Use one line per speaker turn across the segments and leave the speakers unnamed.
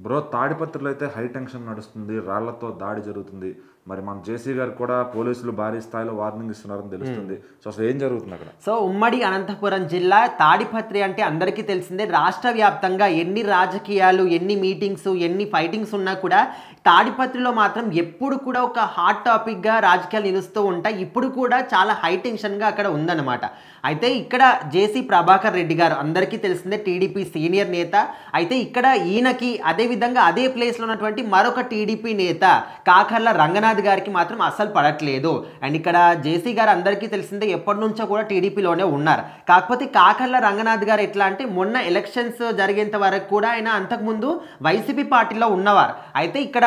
Bro తాడిపత్రిలో అయితే high tension నడుస్తుంది, రాళ్లతో దాడి జరుగుతుంది. మరి మన జేసీ గారు కూడా పోలీసులు భారీ స్థాయిలో వార్నింగ్ ఇస్తున్నారని తెలుస్తుంది. సో అసలు ఏం జరుగుతుంది అక్కడ?
సో ఉమ్మడి అనంతపురం జిల్లా తాడిపత్రి అంటే అందరికీ తెలిసిందే. రాష్ట్ర వ్యాప్తంగా ఎన్ని రాజకీయాలు, ఎన్ని మీటింగ్స్, ఎన్ని ఫైటింగ్స్ ఉన్నా కూడా తాడిపత్రిలో మాత్రం ఎప్పుడు కూడా ఒక హాట్ టాపిక్గా రాజకీయాలు నిలుస్తూ ఉంటాయి. ఇప్పుడు కూడా చాలా హై టెన్షన్గా అక్కడ ఉందన్నమాట. అయితే ఇక్కడ జేసీ ప్రభాకర్ రెడ్డి గారు అందరికీ తెలిసిందే, టీడీపీ సీనియర్ నేత. అయితే ఇక్కడ ఈయనకి అదేవిధంగా అదే ప్లేస్లో ఉన్నటువంటి మరొక టీడీపీ నేత కాకర్ల రంగనాథ్ గారికి మాత్రం అస్సలు పడట్లేదు. అండ్ ఇక్కడ జేసీ గారు అందరికీ తెలిసిందే ఎప్పటి నుంచో కూడా టీడీపీలోనే ఉన్నారు. కాకపోతే కాకర్ల రంగనాథ్ గారు ఎట్లా అంటే మొన్న ఎలక్షన్స్ జరిగేంత వరకు కూడా ఆయన అంతకుముందు వైసీపీ పార్టీలో ఉన్నవారు. అయితే ఇక్కడ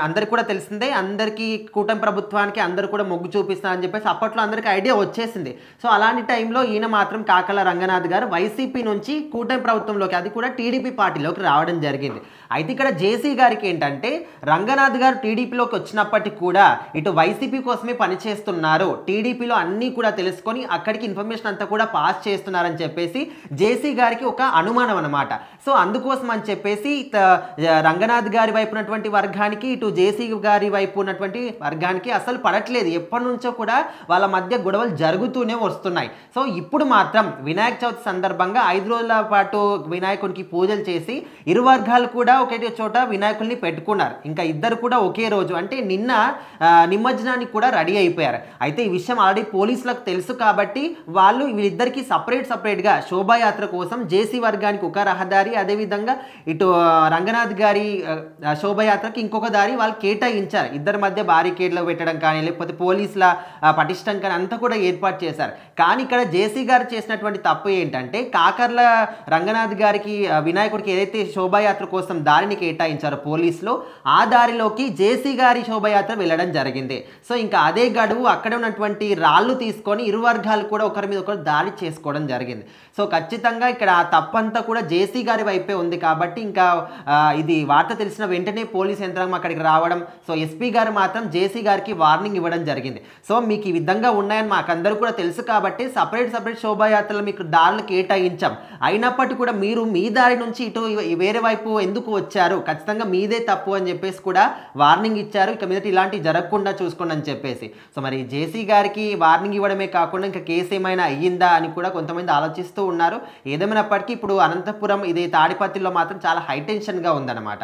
అందరికి కూడా తెలిసిందే, అందరికీ కూటమి ప్రభుత్వానికి అందరూ కూడా మొగ్గు చూపిస్తారని చెప్పేసి అప్పట్లో అందరికీ ఐడియా వచ్చేసింది. సో అలాంటి టైంలో ఈయన మాత్రం కాకర్ల రంగనాథ్ గారు వైసీపీ నుంచి కూటమి ప్రభుత్వంలోకి, అది కూడా టీడీపీ పార్టీలోకి రావడం జరిగింది. అయితే ఇక్కడ జేసీ గారికి ఏంటంటే రంగనాథ్ గారు టీడీపీలోకి వచ్చినప్పటికీ కూడా ఇటు వైసీపీ కోసమే పనిచేస్తున్నారు, టీడీపీలో అన్నీ కూడా తెలుసుకొని అక్కడికి ఇన్ఫర్మేషన్ అంతా కూడా పాస్ చేస్తున్నారని చెప్పేసి జేసీ గారికి ఒక అనుమానం అనమాట. సో అందుకోసం అని చెప్పేసి రంగనాథ్ గారి వైపు ఉన్నటువంటి వర్గానికి, ఇటు జేసీ గారి వైపు ఉన్నటువంటి వర్గానికి అసలు పడట్లేదు. ఎప్పటి నుంచో కూడా వాళ్ళ మధ్య గొడవలు జరుగుతూనే వస్తున్నాయి. సో ఇప్పుడు మాత్రం వినాయక చవితి సందర్భంగా 5 రోజుల పాటు వినాయకుడికి పూజలు చేసి ఇరు వర్గాలు కూడా ఒకే చోట వినాయకుల్ని పెట్టుకున్నారు. ఇంకా ఇద్దరు కూడా ఒకే రోజు అంటే నిన్న నిమజ్జనానికి కూడా రెడీ అయిపోయారు. అయితే ఈ విషయం ఆల్రెడీ పోలీసులకు తెలుసు కాబట్టి వాళ్ళు వీళ్ళిద్దరికి సపరేట్గా శోభాయాత్ర కోసం జేసీ వర్గానికి ఒక రహదారి, అదేవిధంగా ఇటు రంగనాథ్ గారి శోభాయాత్రకి ఇంకొక దారి వాళ్ళు కేటాయించారు. ఇద్దరి మధ్య బారికేడ్లు పెట్టడం కానీ, లేకపోతే పోలీసుల పటిష్టం కానీ అంతా కూడా ఏర్పాటు చేశారు. కానీ ఇక్కడ జేసీ గారు చేసినటువంటి తప్పు ఏంటంటే కాకర్ల రంగనాథ్ గారికి వినాయకుడికి ఏదైతే శోభాయాత్ర కోసం దారిని కేటాయించారో పోలీసులు, ఆ దారిలోకి జేసీ గారి శోభాయాత్ర వెళ్ళడం జరిగింది. సో ఇంకా అదే గడువు అక్కడ ఉన్నటువంటి రాళ్ళు తీసుకొని ఇరు వర్గాలు కూడా ఒకరి మీద ఒకరు దాడి చేసుకోవడం జరిగింది. సో ఖచ్చితంగా ఇక్కడ ఆ తప్పంతా కూడా జేసీ గారి వైపే ఉంది కాబట్టి ఇంకా ఇది వార్త తెలిసిన వెంటనే పోలీస్ యంత్రాంగం అక్కడికి రావడం, సో ఎస్పీ గారు మాత్రం జేసీ గారికి వార్నింగ్ ఇవ్వడం జరిగింది. సో మీకు ఈ విధంగా ఉన్నాయని మాకందరూ కూడా తెలుసు కాబట్టి సపరేట్ శోభాయాత్రలు మీకు దారులు కేటాయించాం, అయినప్పటికీ కూడా మీరు మీ దారి నుంచి ఇటు వేరే వైపు ఎందుకు వచ్చారు, ఖచ్చితంగా మీదే తప్పు అని చెప్పేసి కూడా వార్నింగ్ ఇచ్చారు. ఇక మీదట ఇలాంటివి జరగకుండా చూసుకోండి అని చెప్పేసి. సో మరి జేసీ గారికి వార్నింగ్ ఇవ్వడమే కాకుండా ఇంకా కేసు ఏమైనా అయ్యిందా అని కూడా కొంతమంది ఆలోచిస్తూ ఉన్నారు. ఏదేమైనప్పటికీ ఇప్పుడు అనంతపురం, ఇది తాడిపత్రిలో మాత్రం చాలా హై టెన్షన్గా ఉందన్నమాట.